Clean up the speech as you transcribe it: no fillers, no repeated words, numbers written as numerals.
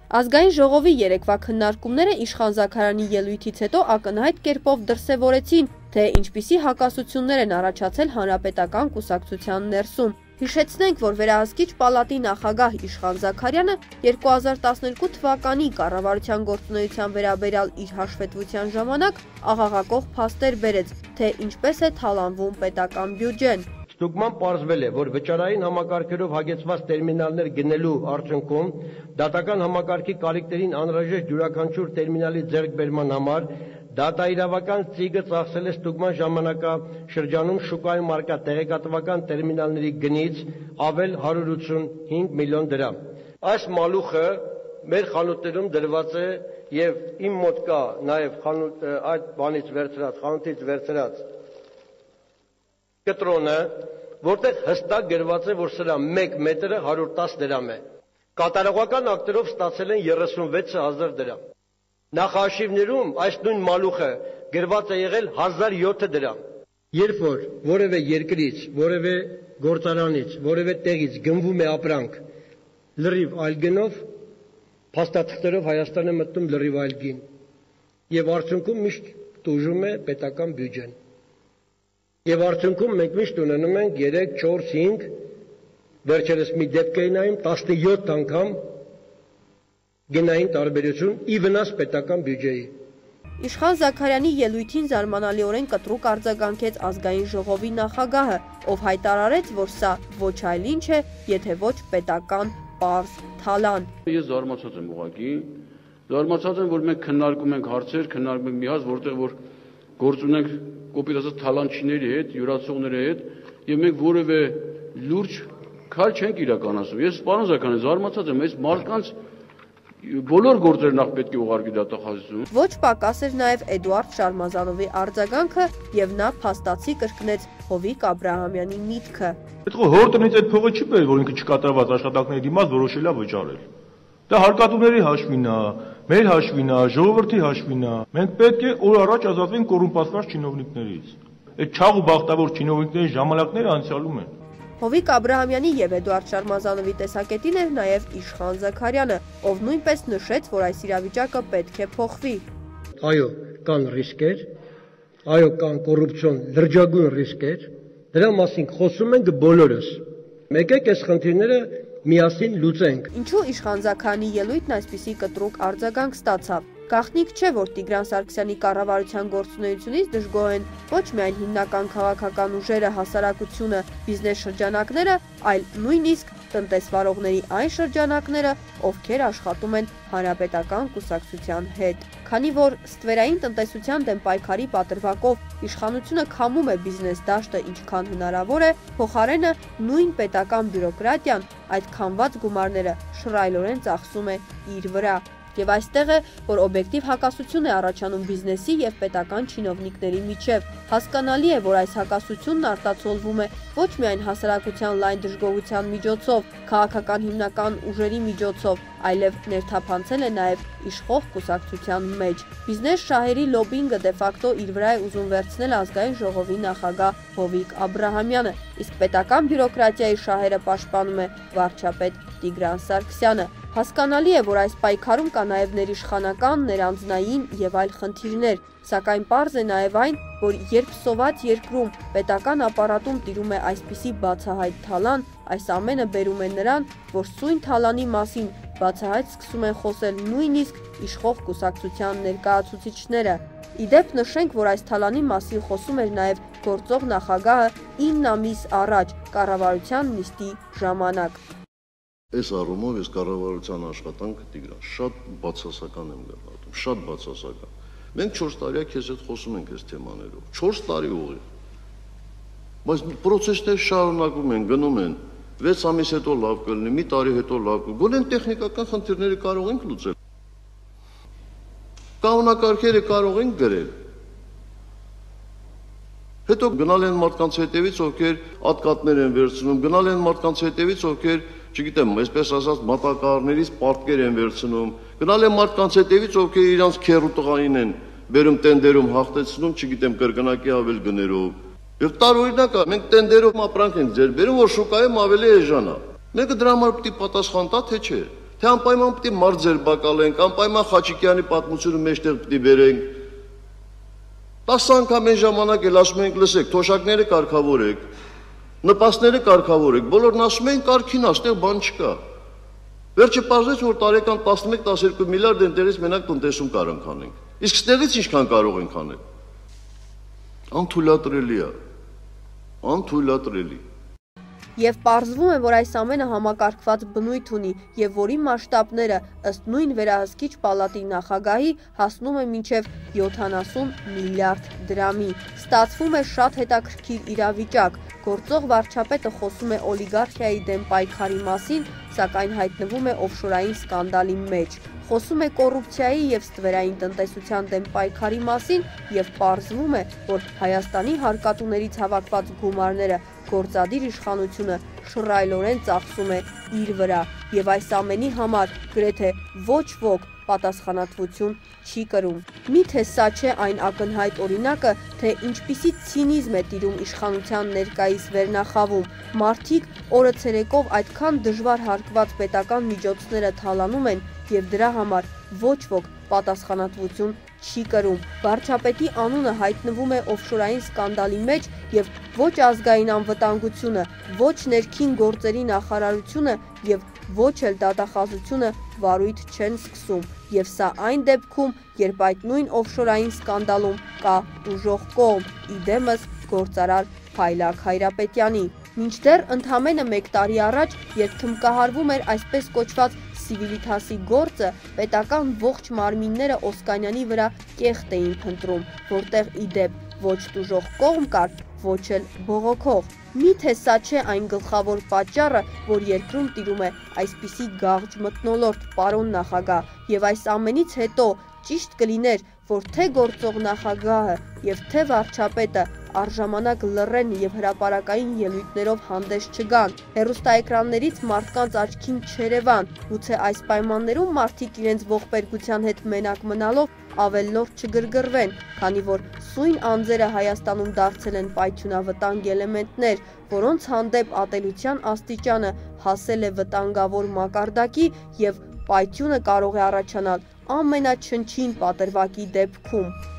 Ազգային ժողովի երեկվա քննարկումները Իշխան Զաքարյանի ելույթից հետո ակնհայտ կերպով դրսևորեցին, թե ինչպիսի հակասություններ են առաջացել Հանրապետական կուսակցության ներսում։ Հիշեցնենք, որ Վերահսկիչ պալատի նախագահ Իշխան Զաքարյանը 2012 թվականի կառավարության գործունեության վերաբերյալ իր հաշվետվության ժամանակ աղաղակող փաստեր բերեց, թե ինչպես է թալանվում պետական բյուջեն։ Ստուգման պարզվել է, որ վճարային համակարգերով հագեցված տերմինալներ գնելու արդյունքում դատական համակարգի կարիքներին անհրաժեշտ յուրաքանչյուր տերմինալի ձեռքբերման համար դատաիրավական ծիգը ծախսել է ստուգման ժամանակաշրջանում շուկայում առկա տեղեկատվական տերմինալների գնից ավել 185 միլիոն դրամ։ Այս մալուխը մեր խանութներում դրված է եւ իմ մոտ կա նաեւ այդ բանից վերցրած, խանութից վերցրած կտրոնը, որտեղ հստակ գրված է, որ սրա 1 մետրը 110 դրամ է։ Կատարողական ակտերով ստացել են 36,000 դրամ։ Նախահաշիվներում այս նույն մալուխը գրված է եղել 1007 դրամ։ Երբ որ որևէ երկրից, որևէ գործարանից, որևէ տեղից գնվում է ապրանք լրիվ այլ գնով, փաստաթղթերով Հայաստան է մտնում լրիվ այլ գին, եւ արդյունքում միշտ տուժում է պետական բյուջեն։ Եվ արդյունքում մենք միշտ ունենում ենք 3, 4, 5, վերջերս մի դեպք էի նայում 17 անգամ գնային տարբերություն ի վնաս պետական բյուջեի։ Իշխան Զաքարյանի ելույթին զարմանալիորեն կտրուկ արձագանքեց Ազգային ժողովի նախագահը, ով հայտարարեց, որ սա ոչ այլ ինչ է, եթե ոչ պետական պարզ թալան։ Ես զարմացած եմ ուղղակի, զարմացած եմ, որ մենք քննարկում ենք հարցեր, քննարկում ենք մի հաց, որտեղ որ գործ ունենք կոպիտ ասած թալանչիների հետ, յուրացողների հետ, եւ մենք որևէ լուրջ քայլ չենք իրականացնում։ Ես պարոն Զաքարյան զարմացած եմ, այս մարդկանց բոլոր գործերը նախ պետք է ուղարկի դատախազություն։ Ոչ պակաս էր նաև Էդուարդ Շարմազանովի արձագանքը եւ նա փաստացի կրկնեց Հովիկ Աբրահամյանի միտքը։ Այդ հոր տնից այդ փողը չի բերել, որ ինքը չկատարված աշխատանքների դիմաց որոշել է վճարել։ Դա հարկատուների հաշվին է, մեր հաշվին է, ժողովրդի հաշվին է։ Մենք պետք է օր առաջ ազատվենք կոռումպացված չինովնիկներից։ Այդ չաղ ու բախտավոր չինովնիկների ժամանակները անցյալում են։ Հովիկ Աբրահամյանի եւ Էդուարդ Շարմազանովի տեսակետին էր նաեւ Իշխան Զաքարյանը, ով նույնպես նշեց, որ այս իրավիճակը պետք է փոխվի։ Այո, կան ռիսկեր, այո, կան կոռուպցիոն լրջագույն ռիսկեր, դրա մասին խոսում ենք բոլորս։ Եկեք այս խնդիրները միասին լուծենք։ Ինչու Իշխան Զաքարյանի ելույթն այսպիսի կտրուկ արձագանք ստացավ։ Գաղտնիք չէ, որ Տիգրան Սարգսյանի կառավարության գործունեությունից դժգոհ են ոչ միայն հիմնական քաղաքական ուժերը, հասարակությունը, բիզնես շրջանակները, այլ նույնիսկ տնտեսվարողների այն շրջանակները, ովքեր աշխատում են Հանրապետական կուսակցության հետ։ Քանի որ ստվերային տնտեսության դեմ պայքարի պատրվակով իշխանությունը քամում է բիզնես դաշտը ինչքան հնարավոր է, փոխարենը նույն պետական բյուրոկրատիան այդ քամված գումարները շռայլորեն ծախսում է իր վրա։ Եվ այստեղ է, որ օբյեկտիվ հակասություն է առաջանում բիզնեսի եւ պետական չինովնիկների միջև։ Հասկանալի է, որ այս հակասությունն արտացոլվում է ոչ միայն հասարակության լայն դժգոհության միջոցով, քաղաքական հիմնական ուժերի միջոցով, այլև ներթափանցել է նաեւ իշխող կուսակցության մեջ։ Բիզնես շահերի լոբինգը դե ֆակտո իր վրա է ուզում վերցնել Ազգային ժողովի նախագահ Հովիկ Աբրահամյանը, իսկ պետական բյուրոկրատիայի շահերը պաշտպանում է վարչապետ Տիգրան Սարգսյանը։ Հասկանալի է, որ այս պայքարում կա նաև ներիշխանական, ներանձնային եւ այլ խնդիրներ, սակայն պարզ է նաև այն, որ երբ սոված երկրում պետական ապարատում տիրում է այսպիսի բացահայտ թալան, այս ամենը բերում է նրան, որ սույն թալանի մասին բացահայտ սկսում են խոսել նույնիսկ իշխող կուսակցության ներկայացուցիչները։ Իդեպ նշենք, որ այս թալանի մասին խոսում էր նաև գործող նախագահը 9 ամիս առաջ կառավարության նիստի ժամանակ։ Այս առումով ես կառավարության աշխատանքը Տիգրան շատ բացասական եմ գնահատում, շատ բացասական։ Մենք 4 տարի քեզ հետ խոսում ենք այս թեմաներով, 4 տարի ուղիղ։ Բայց process-ները շարունակվում են, գնում են, 6 ամիս հետո լավ կլինի, մի տարի հետո լավ կլինի։ Գոնե տեխնիկական խնդիրները կարող ենք լուծել։ Կանոնակարգերը կարող ենք գրել։ Հետո գնալ են մարդկանց հետևից, ովքեր ատկատներ են վերցնում, գնալ են մարդկանց հետևից, ովքեր չգիտեմ, այսպես ասած մատակարարներից պարտքեր են վերցնում, գնալ են մարդկանց հետևից, ովքեր իրանց քեռու տղային են բերում տենդերում հաղթեցնում, չգիտեմ, կրկնակի ավել գներով։ Եվ տարօրինակ է, մենք տենդերով ապրանք ենք ձեր բերում, որ շուկայում ավելի էժան է։ Մեկը դրա համար պիտի պատասխան տա, թե չէ։ թե անպայման պիտի մարդ ձերբակալենք, անպայման Խաչիկյանի պատմությունը մեջտեղ պիտի բերենք։ 10 անգամ այն ժամանակ էլ ասում ենք, լսեք, թոշակները կարգավորեք, նպաստները կարգավորեք, բոլորն ասում են կարգին, այստեղ բան չկա։ Վերջը պարզեց, որ տարեկան 11-12 միլիարդ ընտերից մենակ տնտեսում կարանք անենք։ Իսկ ստեղից ինչքան կարող ենք անել։ Անթույլատրելի է։ Անթույլատրելի։ Եվ պարզվում է, որ այս ամենը համակարգված բնույթ ունի և որի մասշտաբները ըստ նույն վերահսկիչ պալատի նախագահի հասնում է մինչև 70 միլիարդ դրամի։ Ստացվում է շատ հետաքրքիր իրավիճակ։ Գործող վարչապետը խոսում է օլիգարխիայի դեմ պայքարի մասին, սակայն հայտնվում է օֆշորային սկանդալի մեջ։ Խոսում է կոռուպցիայի և ստվերային տնտեսության դեմ պայքարի մասին և պարզվում է, որ Հայաստանի հարկատուներից հավաքված գումարները գործադիր իշխանությունը շռայլորեն ծախսում է իր վրա և այս ամենի համար գրեթե ոչ ոք պատասխանատվություն չի կրում։ Միթե սա չէ այն ակնհայտ օրինակը, թե ինչպիսի ցինիզմ է տիրում իշխանության ներկայիս վերնախավում։ Մարդիկ օրը ցերեկով այդքան դժվար հարկված պետական միջոցները թալանում են և դրա համար ոչ ոք պատասխանատվություն չի կրում։ Վարչապետի անունը հայտնվում է օֆշորային սկանդալի մեջ և ոչ ազգային անվտանգությունը, ոչ ներքին գործերի նախարարությունը և ոչ էլ դատախազությունը վարույթ չեն սկսում։ Եվ սա այն դեպքում, երբ այդ նույն օֆշորային սկանդալում կա ուժող կողմ, իդեմս գործարար Փայլակ Հայրապետյանի։ Մինչդեռ ընդամենը 1 տարի առաջ, երբ թմբկահարվում էր այսպես կոչված Սիվիլիթասի գործը, պետական ողջ մարմինները Օսկանյանի վրա կեղտ էին փնտրում, որտեղ իդեպ ոչ տուժող կողմ կար, ոչ էլ բողոքող։ Միթե սա չէ այն գլխավոր պատճառը, որ երկրում տիրում է այսպիսի գաղջ մթնոլորտ, պարոն նախագահ, և այս ամենից հետո ճիշտ կլիներ, որ թե գործող նախագահը և թե վարչապետը առժամանակ լռեն և հրապարակային ելույթներով հանդես չգան, հեռուստաէկրաններից մարդկանց աչքին չերևան, գուցե այս պայմաններում մարդիկ իրենց ողբերգության հետ մենակ մնալով ավելորդ չգրգռվեն, քանի որ սույն անձերը Հայաստանում դարձել են պայթյունավտանգ էլեմենտներ, որոնց հանդեպ ատելության աստիճանը հասել է վտանգավոր մակարդակի և պայթյունը կարող է առաջանալ ամենաչնչին պատրվակի դեպքում։